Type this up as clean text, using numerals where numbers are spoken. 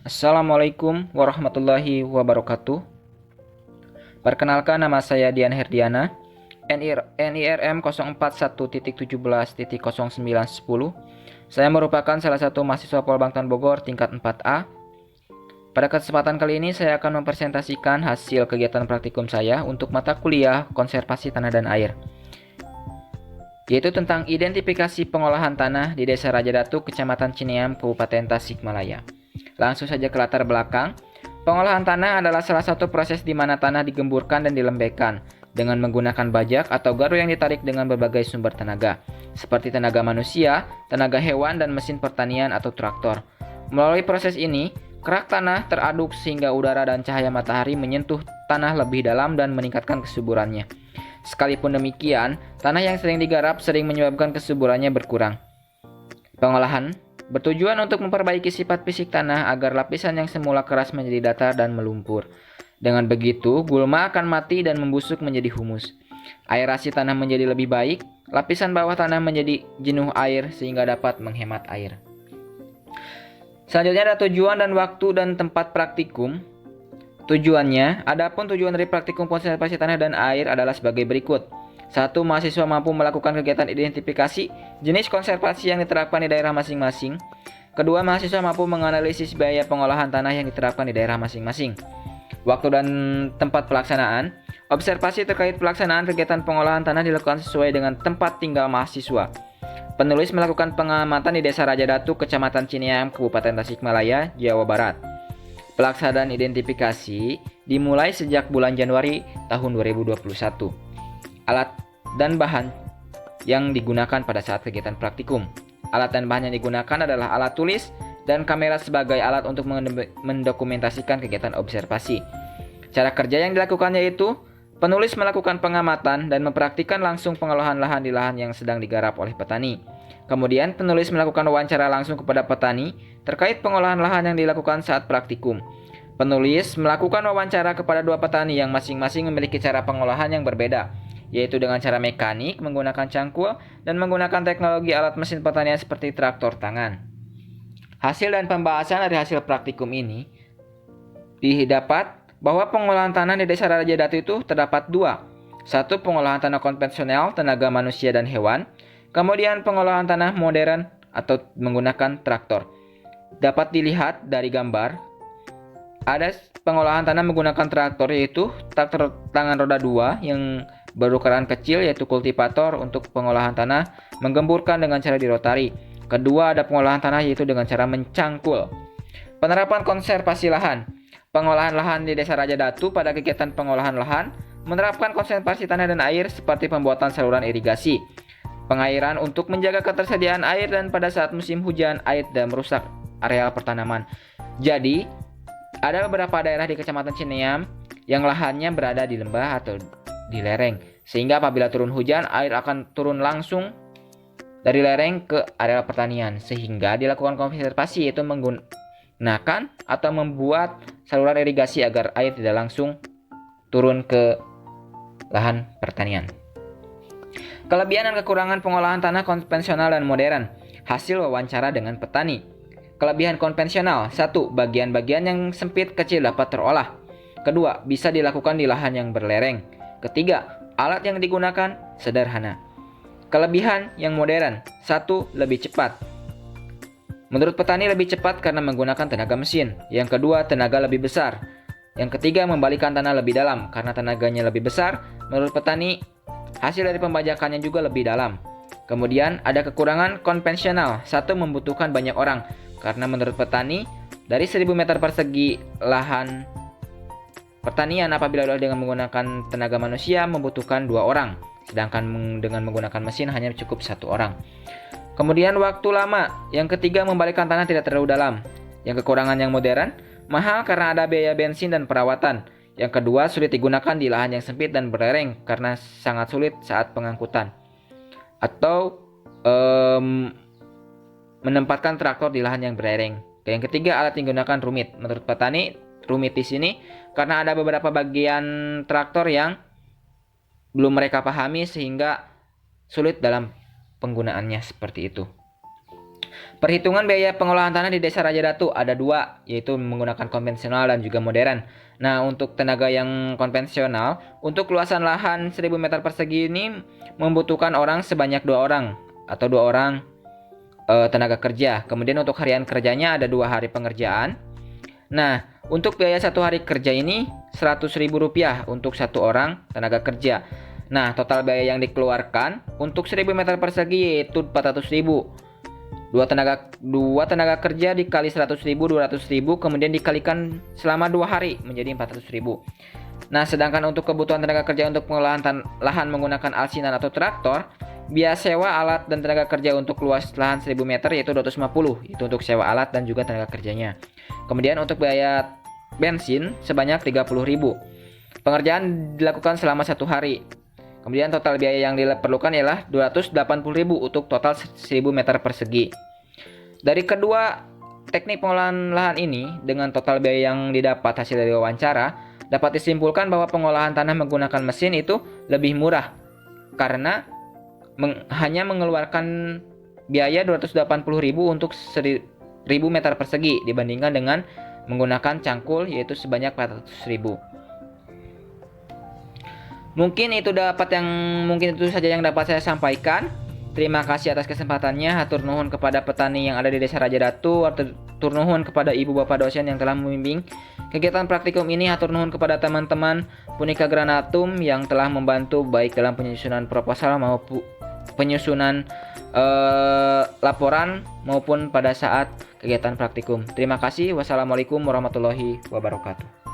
Assalamualaikum warahmatullahi wabarakatuh. Perkenalkan, nama saya Dian Herdiana, NIRM 041.17.0910. Saya merupakan salah satu mahasiswa Polbangtan Bogor tingkat 4A. Pada kesempatan kali ini saya akan mempresentasikan hasil kegiatan praktikum saya untuk mata kuliah Konservasi Tanah dan Air, yaitu tentang identifikasi pengolahan tanah di Desa Rajadatu, Kecamatan Cineam, Kabupaten Tasikmalaya. Langsung saja ke latar belakang. Pengolahan tanah adalah salah satu proses di mana tanah digemburkan dan dilembekkan dengan menggunakan bajak atau garu yang ditarik dengan berbagai sumber tenaga, seperti tenaga manusia, tenaga hewan, dan mesin pertanian atau traktor. Melalui proses ini, kerak tanah teraduk sehingga udara dan cahaya matahari menyentuh tanah lebih dalam dan meningkatkan kesuburannya. Sekalipun demikian, tanah yang sering digarap sering menyebabkan kesuburannya berkurang. Pengolahan bertujuan untuk memperbaiki sifat fisik tanah agar lapisan yang semula keras menjadi datar dan melumpur. Dengan begitu, gulma akan mati dan membusuk menjadi humus. Aerasi tanah menjadi lebih baik, lapisan bawah tanah menjadi jenuh air sehingga dapat menghemat air. Selanjutnya ada tujuan dan waktu dan tempat praktikum. Tujuannya, adapun tujuan dari praktikum konservasi tanah dan air adalah sebagai berikut. 1. Mahasiswa mampu melakukan kegiatan identifikasi jenis konservasi yang diterapkan di daerah masing-masing. Kedua, mahasiswa mampu menganalisis biaya pengolahan tanah yang diterapkan di daerah masing-masing. Waktu dan tempat pelaksanaan. Observasi terkait pelaksanaan kegiatan pengolahan tanah dilakukan sesuai dengan tempat tinggal mahasiswa. Penulis melakukan pengamatan di Desa Rajadatu, Kecamatan Cineam, Kabupaten Tasikmalaya, Jawa Barat. Pelaksanaan identifikasi dimulai sejak bulan Januari tahun 2021. Alat dan bahan yang digunakan pada saat kegiatan praktikum. Alat dan bahan yang digunakan adalah alat tulis dan kamera sebagai alat untuk mendokumentasikan kegiatan observasi. Cara kerja yang dilakukan yaitu penulis melakukan pengamatan dan mempraktikkan langsung pengolahan lahan di lahan yang sedang digarap oleh petani. Kemudian penulis melakukan wawancara langsung kepada petani terkait pengolahan lahan yang dilakukan saat praktikum. Penulis melakukan wawancara kepada dua petani yang masing-masing memiliki cara pengolahan yang berbeda, yaitu dengan cara mekanik menggunakan cangkul dan menggunakan teknologi alat mesin pertanian seperti traktor tangan. Hasil dan pembahasan dari hasil praktikum ini didapat bahwa pengolahan tanah di Desa Rajadatu itu terdapat dua. 1. Pengolahan tanah konvensional, tenaga manusia dan hewan. Kemudian pengolahan tanah modern atau menggunakan traktor. Dapat dilihat dari gambar, ada pengolahan tanah menggunakan traktor, yaitu traktor tangan roda 2 yang berukuran kecil, yaitu kultivator untuk pengolahan tanah menggemburkan dengan cara dirotari. Kedua, ada pengolahan tanah yaitu dengan cara mencangkul. Penerapan konservasi lahan. Pengolahan lahan di Desa Rajadatu pada kegiatan pengolahan lahan menerapkan konservasi tanah dan air seperti pembuatan saluran irigasi, pengairan untuk menjaga ketersediaan air, dan pada saat musim hujan air tidak merusak areal pertanaman. Jadi, ada beberapa daerah di Kecamatan Cineam yang lahannya berada di lembah atau di lereng, sehingga apabila turun hujan air akan turun langsung dari lereng ke areal pertanian, sehingga dilakukan konservasi yaitu menggunakan atau membuat saluran irigasi agar air tidak langsung turun ke lahan pertanian. Kelebihan dan kekurangan pengolahan tanah konvensional dan modern. Hasil wawancara dengan petani. Kelebihan konvensional. 1. Bagian-bagian yang sempit kecil dapat terolah. Kedua, bisa dilakukan di lahan yang berlereng. Ketiga, alat yang digunakan sederhana. Kelebihan yang modern. 1. Lebih cepat. Menurut petani lebih cepat karena menggunakan tenaga mesin. Yang kedua, tenaga lebih besar. Yang ketiga, membalikan tanah lebih dalam karena tenaganya lebih besar. Menurut petani, hasil dari pembajakannya juga lebih dalam. Kemudian ada kekurangan konvensional. 1. Membutuhkan banyak orang. Karena menurut petani, dari 1000 meter persegi lahan pertanian apabila dengan menggunakan tenaga manusia membutuhkan 2 orang. Sedangkan dengan menggunakan mesin hanya cukup 1 orang. Kemudian waktu lama. Yang ketiga, membalikkan tanah tidak terlalu dalam. Yang kekurangan yang modern, mahal karena ada biaya bensin dan perawatan. Yang kedua, sulit digunakan di lahan yang sempit dan berlereng karena sangat sulit saat pengangkutan. Atau menempatkan traktor di lahan yang berlereng. Yang ketiga, alat yang digunakan rumit. Menurut petani, rumit di sini karena ada beberapa bagian traktor yang belum mereka pahami sehingga sulit dalam penggunaannya seperti itu. Perhitungan biaya pengolahan tanah di Desa Raja Datu ada dua, yaitu menggunakan konvensional dan juga modern. Nah, untuk tenaga yang konvensional, untuk luasan lahan 1000 meter persegi ini membutuhkan orang sebanyak 2 orang atau 2 orang tenaga kerja. Kemudian untuk harian kerjanya ada 2 hari pengerjaan. Nah, untuk biaya 1 hari kerja ini Rp100.000 untuk 1 orang tenaga kerja. Nah, total biaya yang dikeluarkan untuk 1000 meter persegi yaitu Rp400.000. Dua tenaga kerja dikali 100.000, 200.000, kemudian dikalikan selama 2 hari menjadi 400.000. Nah, sedangkan untuk kebutuhan tenaga kerja untuk pengolahan lahan menggunakan alsinan atau traktor, biaya sewa alat dan tenaga kerja untuk luas lahan 1000 meter yaitu 250, itu untuk sewa alat dan juga tenaga kerjanya. Kemudian untuk biaya bensin sebanyak 30.000. Pengerjaan dilakukan selama 1 hari. Kemudian total biaya yang diperlukan ialah 280.000 untuk total 1000 meter persegi. Dari kedua teknik pengolahan lahan ini dengan total biaya yang didapat hasil dari wawancara, dapat disimpulkan bahwa pengolahan tanah menggunakan mesin itu lebih murah karena hanya mengeluarkan biaya 280.000 untuk 1000 meter persegi dibandingkan dengan menggunakan cangkul yaitu sebanyak 400.000. Mungkin itu saja yang dapat saya sampaikan. Terima kasih atas kesempatannya. Hatur nuhun kepada petani yang ada di Desa Raja Datu. Hatur nuhun kepada ibu bapak dosen yang telah membimbing kegiatan praktikum ini. Hatur nuhun kepada teman-teman Punika Granatum yang telah membantu baik dalam penyusunan proposal maupun penyusunan laporan maupun pada saat kegiatan praktikum. Terima kasih. Wassalamualaikum warahmatullahi wabarakatuh.